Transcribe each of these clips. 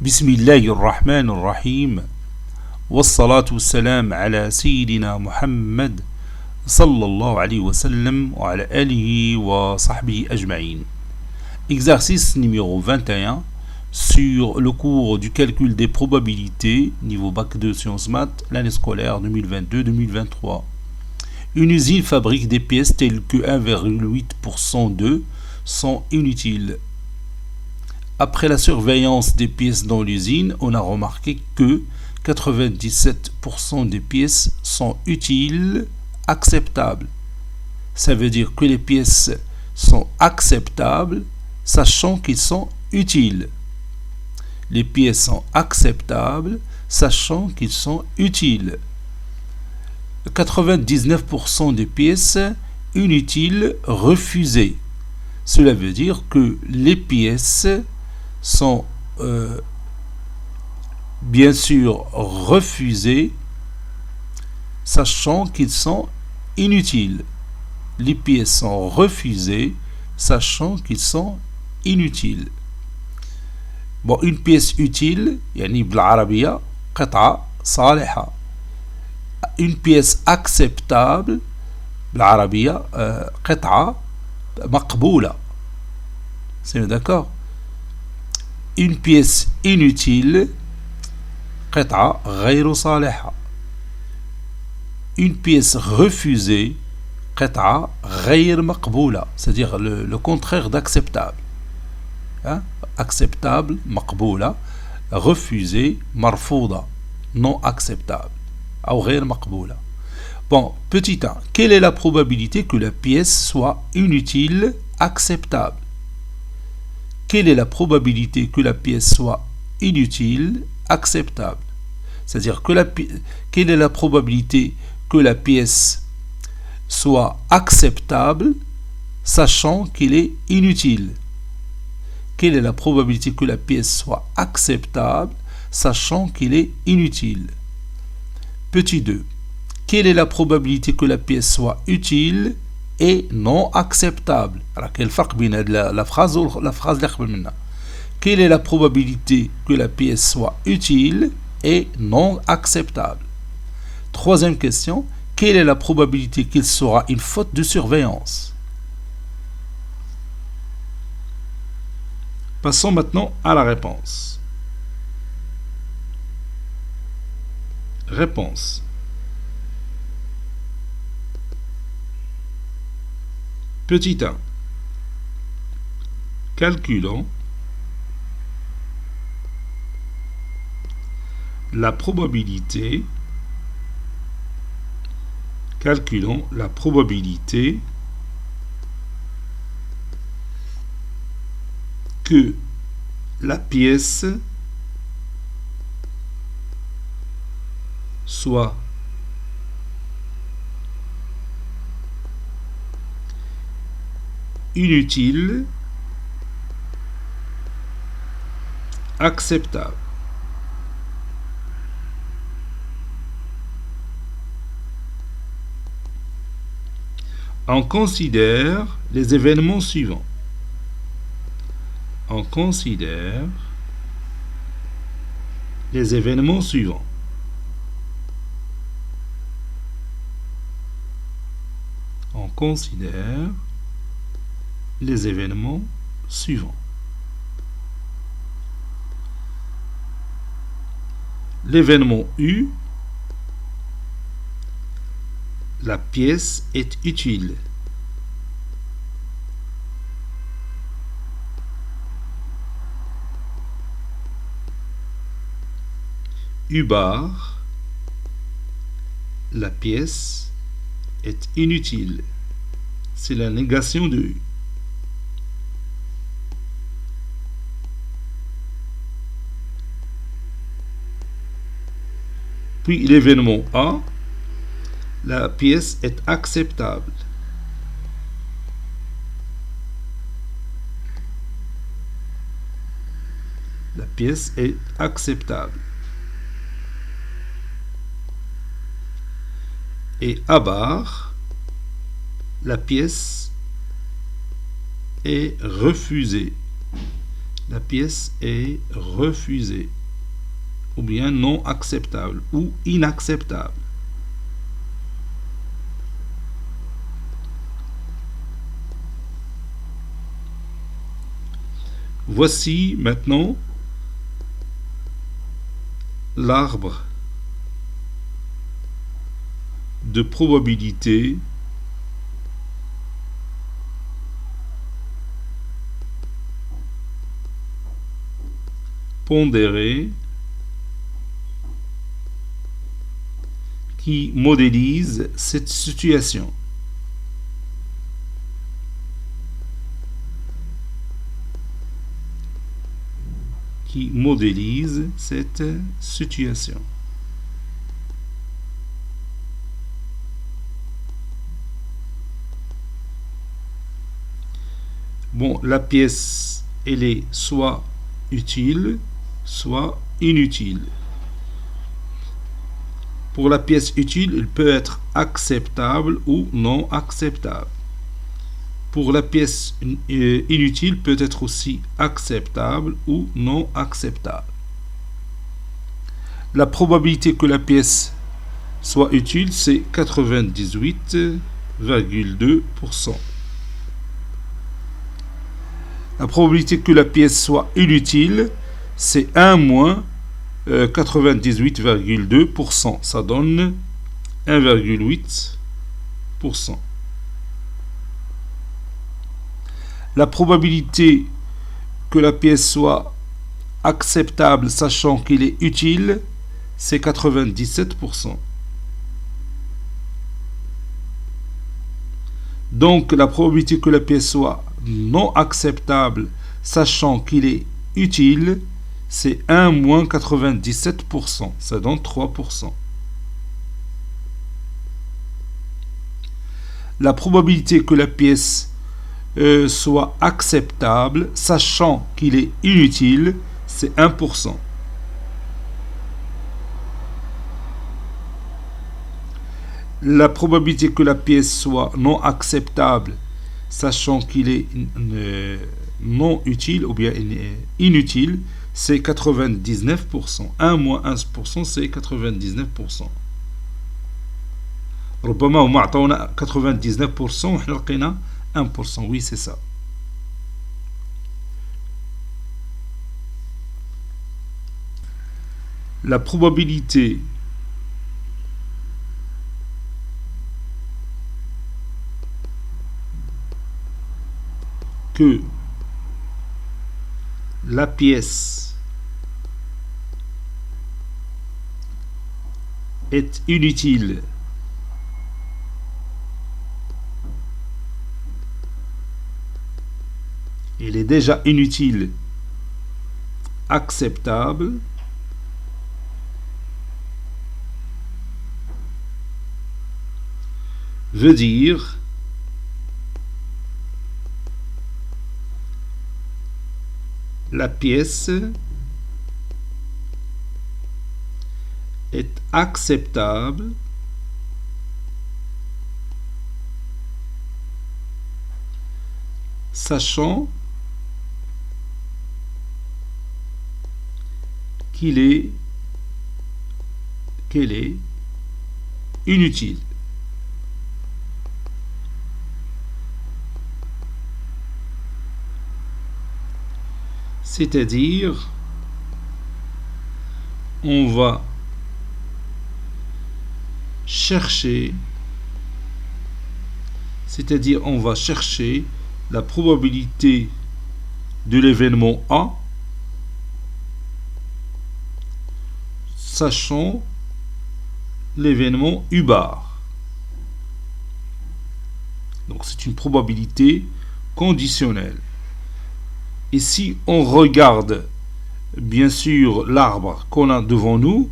بسم الله الرحمن الرحيم والصلاة والسلام على سيدنا محمد صلى الله عليه وسلم وعلى آله وصحبه أجمعين. Exercice numéro 21 sur le cours du calcul des probabilités, niveau bac 2 sciences maths, l'année scolaire 2022-2023. Une usine fabrique des pièces telles que 1,8% d'eux sont inutiles. Après la surveillance des pièces dans l'usine, on a remarqué que 97% des pièces sont utiles, acceptables. Ça veut dire que les pièces sont acceptables, sachant qu'ils sont utiles. Les pièces sont acceptables, sachant qu'ils sont utiles. 99% des pièces inutiles refusées. Cela veut dire que les pièces sont bien sûr refusées, sachant qu'ils sont inutiles. Les pièces sont refusées, sachant qu'ils sont inutiles. Bon, une pièce utile, يعني بالعربية قطعة صالحة. Une pièce acceptable, بالعربية قطعة مقبولة. C'est d'accord? Une pièce inutile, قطعة غير صالحة. Une pièce refusée, قطعة غير مقبولة, c'est-à-dire le contraire d'acceptable. Hein? Acceptable, مقبولة, refusée, مرفوضة, non acceptable, أو غير مقبولة. Bon, petit 1. Quelle est la probabilité que la pièce soit inutile, acceptable? Quelle est la probabilité que la pièce soit inutile, acceptable? C'est-à-dire quelle est la probabilité que la pièce soit acceptable, sachant qu'elle est inutile? Quelle est la probabilité que la pièce soit acceptable, sachant qu'elle est inutile? Petit 2. Quelle est la probabilité que la pièce soit utile et non acceptable? Alors, quel فرق بين la phrase ou la phrase اللي قبل منها? Quelle est la probabilité que la pièce soit utile et non acceptable? Troisième question. Quelle est la probabilité qu'il sera une faute de surveillance? Passons maintenant à la réponse. Réponse. Petit 1. Calculons la probabilité. Calculons la probabilité que la pièce soit inutile, acceptable. On considère les événements suivants. On considère les événements suivants. On considère les événements suivants. L'événement U, la pièce est utile. U bar, la pièce est inutile. C'est la négation de U. Puis l'événement A, la pièce est acceptable. La pièce est acceptable. Et A bar, la pièce est refusée. La pièce est refusée, ou bien non acceptable, ou inacceptable. Voici maintenant l'arbre de probabilité pondérée qui modélise cette situation. Qui modélise cette situation. Bon, la pièce, elle est soit utile, soit inutile. Pour la pièce utile, elle peut être acceptable ou non acceptable. Pour la pièce inutile, peut être aussi acceptable ou non acceptable. La probabilité que la pièce soit utile, c'est 98,2%. La probabilité que la pièce soit inutile, c'est 1 moins 98,2%. Ça donne 1,8%. La probabilité que la pièce soit acceptable, sachant qu'il est utile, c'est 97%. Donc la probabilité que la pièce soit non acceptable, sachant qu'il est utile, c'est 1 moins 97%. Ça donne 3%. La probabilité que la pièce soit acceptable, sachant qu'il est inutile, c'est 1%. La probabilité que la pièce soit non acceptable, sachant qu'il est non utile ou bien inutile, c'est 99%. 1 moins 1%, c'est 99%. ربما هما عطاونا 99% وحنا لقينا 1%. Oui, c'est ça. La probabilité que la pièce est inutile il est déjà inutile acceptable veut dire la pièce est acceptable sachant qu'elle est inutile. C'est-à-dire, on va chercher, la probabilité de l'événement A, sachant l'événement U bar. Donc c'est une probabilité conditionnelle. Et si on regarde bien sûr l'arbre qu'on a devant nous,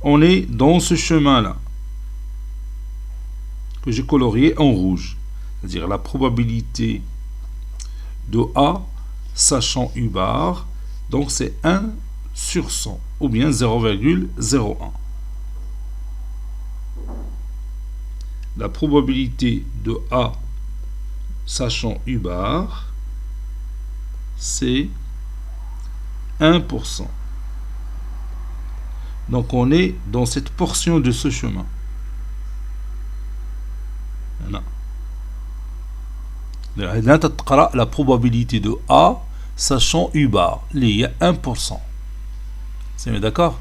on est dans ce chemin-là que j'ai colorié en rouge. C'est-à-dire la probabilité de A sachant U bar, donc c'est 1 sur 100 ou bien 0,01. La probabilité de A sachant U bar, c'est 1%. Donc on est dans cette portion de ce chemin. Voilà. Là, tu as la probabilité de A, sachant U bar. Il y a 1%. C'est bien d'accord?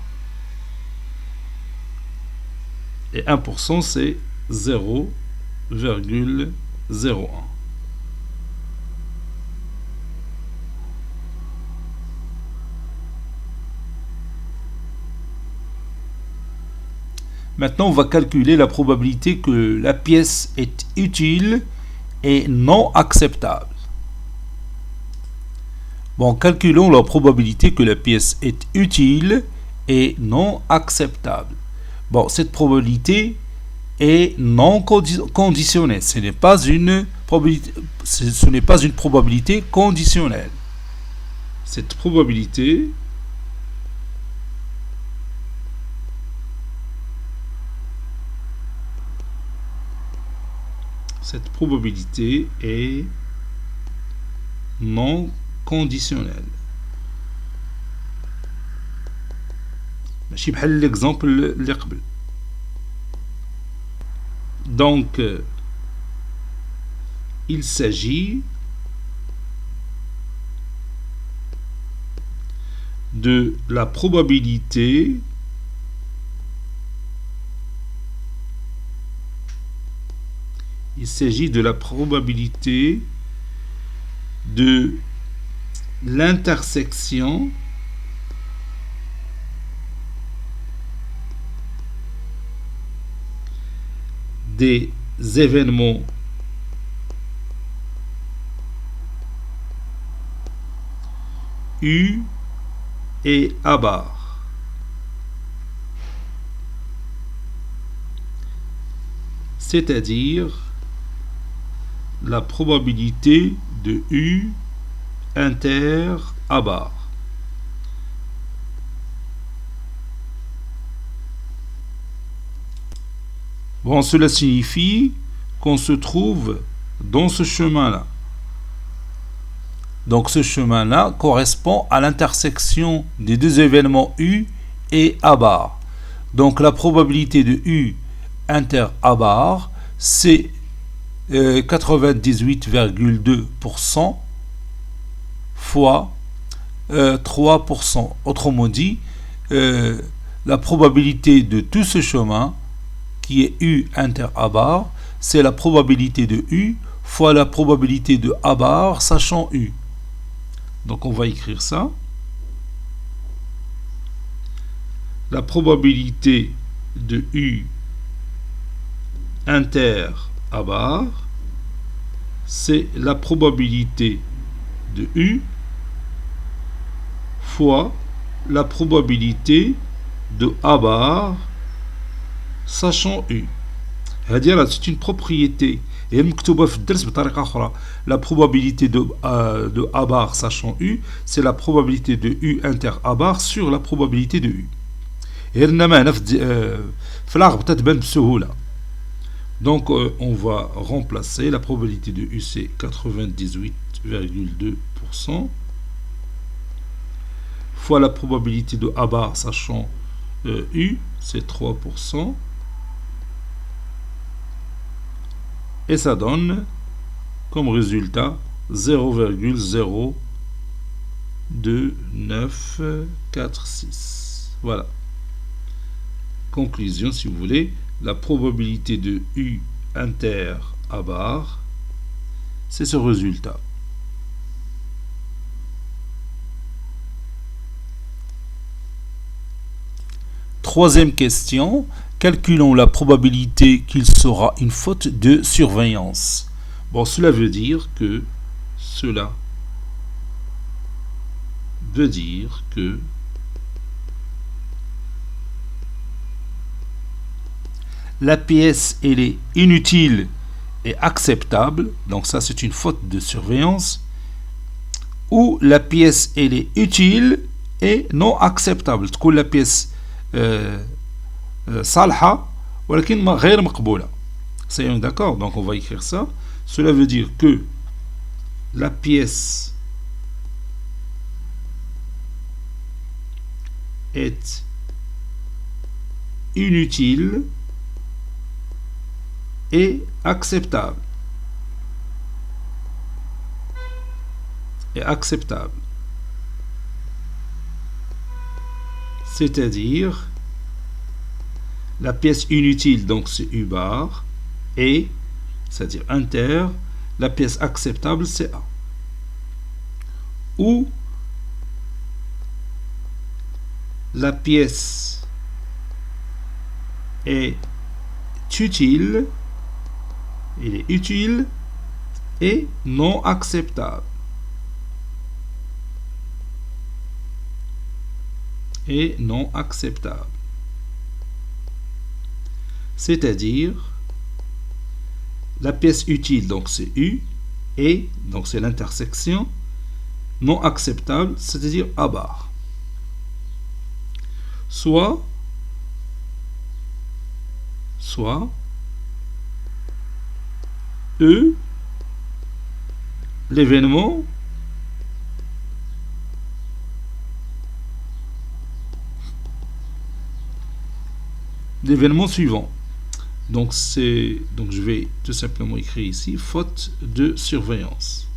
Et 1%, c'est 0,01. Maintenant, on va calculer la probabilité que la pièce est utile et non acceptable. Bon, calculons la probabilité que la pièce est utile et non acceptable. Bon, cette probabilité est non conditionnelle. Ce n'est pas une probabilité conditionnelle. Cette probabilité est non conditionnelle. ماشي بحال l'exemple اللي قبل. Donc il s'agit de la probabilité de l'intersection des événements U et A bar. C'est-à-dire la probabilité de U inter A bar. Bon, cela signifie qu'on se trouve dans ce chemin-là. Donc ce chemin-là correspond à l'intersection des deux événements U et A bar. Donc la probabilité de U inter A bar, c'est 98,2% fois 3%. Autrement dit, la probabilité de tout ce chemin qui est U inter A bar, c'est la probabilité de U fois la probabilité de A bar sachant U. Donc on va écrire ça. La probabilité de U inter A bar, c'est la probabilité de U fois la probabilité de A bar sachant U. C'est une propriété. Et la probabilité de A bar sachant U, c'est la probabilité de U inter A bar sur la probabilité de U. Donc on va remplacer la probabilité de U, c'est 98,2% fois la probabilité de A bar sachant U, c'est 3%. Et ça donne comme résultat 0,02946. Voilà. Conclusion, si vous voulez, la probabilité de U inter A bar, c'est ce résultat. Troisième question. Calculons la probabilité qu'il sera une faute de surveillance. Bon, cela veut dire que la pièce, elle est inutile et acceptable. Donc ça, c'est une faute de surveillance. Ou la pièce, elle est utile et non acceptable. تكون la pièce صالحة ولكن غير مقبولة. C'est d'accord? Donc on va écrire ça. Cela veut dire que la pièce est inutile et acceptable. C'est-à-dire la pièce inutile, donc c'est U bar, et, c'est-à-dire inter, la pièce acceptable c'est A. Ou la pièce est utile, il est utile et non acceptable. Et non acceptable. C'est-à-dire la pièce utile, donc c'est U, et donc c'est l'intersection, non acceptable, c'est-à-dire A bar. Soit E, l'événement suivant. Donc je vais tout simplement écrire ici faute de surveillance.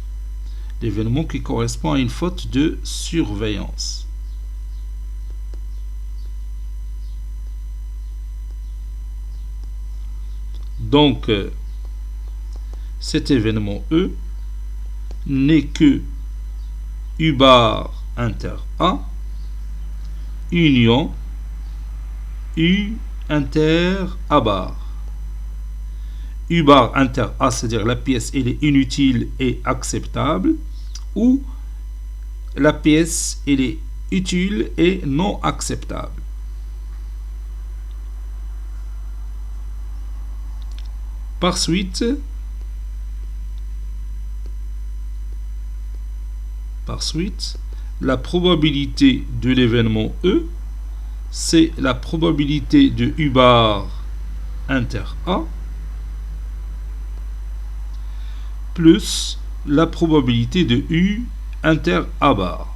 L'événement qui correspond à une faute de surveillance. Donc cet événement E n'est que U bar inter A union U inter A bar. U bar inter A, c'est-à-dire la pièce elle est inutile et acceptable, ou la pièce elle est utile et non acceptable. Par suite, la probabilité de l'événement E, c'est la probabilité de U bar inter A plus la probabilité de U inter A bar.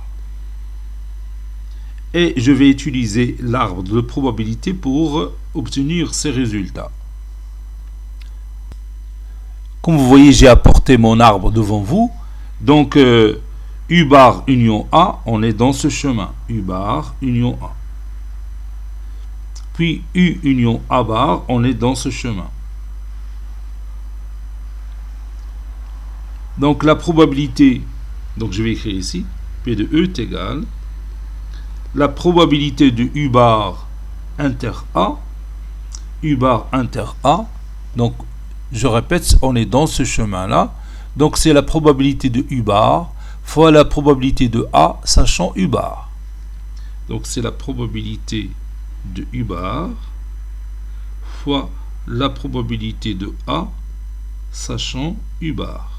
Et je vais utiliser l'arbre de probabilité pour obtenir ces résultats. Comme vous voyez, j'ai apporté mon arbre devant vous. Donc, U bar union A, on est dans ce chemin. U bar union A. Puis U union A bar, on est dans ce chemin. Donc la probabilité, donc je vais écrire ici, P de E est égal, la probabilité de U bar inter A, donc je répète, on est dans ce chemin-là, donc c'est la probabilité de U bar fois la probabilité de A, sachant U bar. Donc c'est la probabilité de U bar fois la probabilité de A, sachant U bar.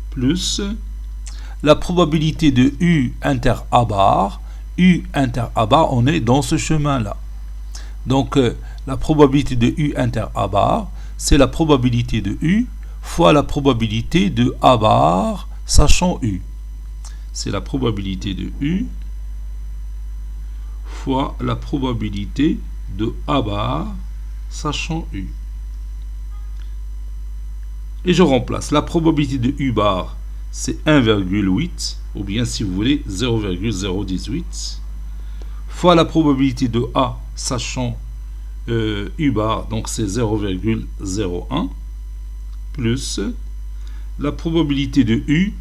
Plus la probabilité de U inter A bar. U inter A bar, on est dans ce chemin-là. Donc, la probabilité de U inter A bar, c'est la probabilité de U fois la probabilité de A bar, sachant U. C'est la probabilité de U fois la probabilité de A bar, sachant U. Et je remplace. La probabilité de U bar, c'est 1,8, ou bien si vous voulez 0,018, fois la probabilité de A, sachant U bar, donc c'est 0,01, plus la probabilité de U,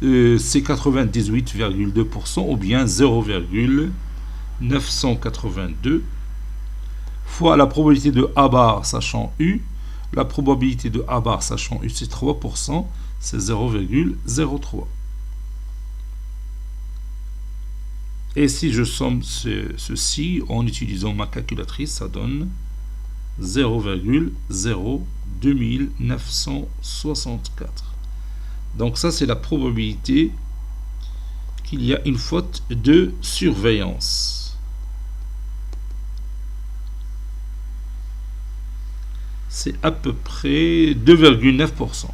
c'est 98,2%, ou bien 0,982, fois la probabilité de A bar, sachant U. La probabilité de A bar, sachant U, c'est 3%, c'est 0,03. Et si je somme ceci en utilisant ma calculatrice, ça donne 0,02964. Donc ça, c'est la probabilité qu'il y a une faute de surveillance. C'est à peu près 2,9%.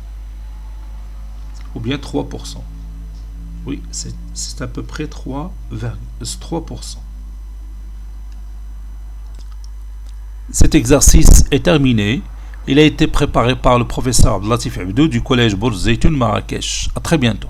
Ou bien 3%. Oui, c'est à peu près 3%. Cet exercice est terminé. Il a été préparé par le professeur Abdelatif Abdou du collège Bourz Zeytoun Marrakech. À très bientôt.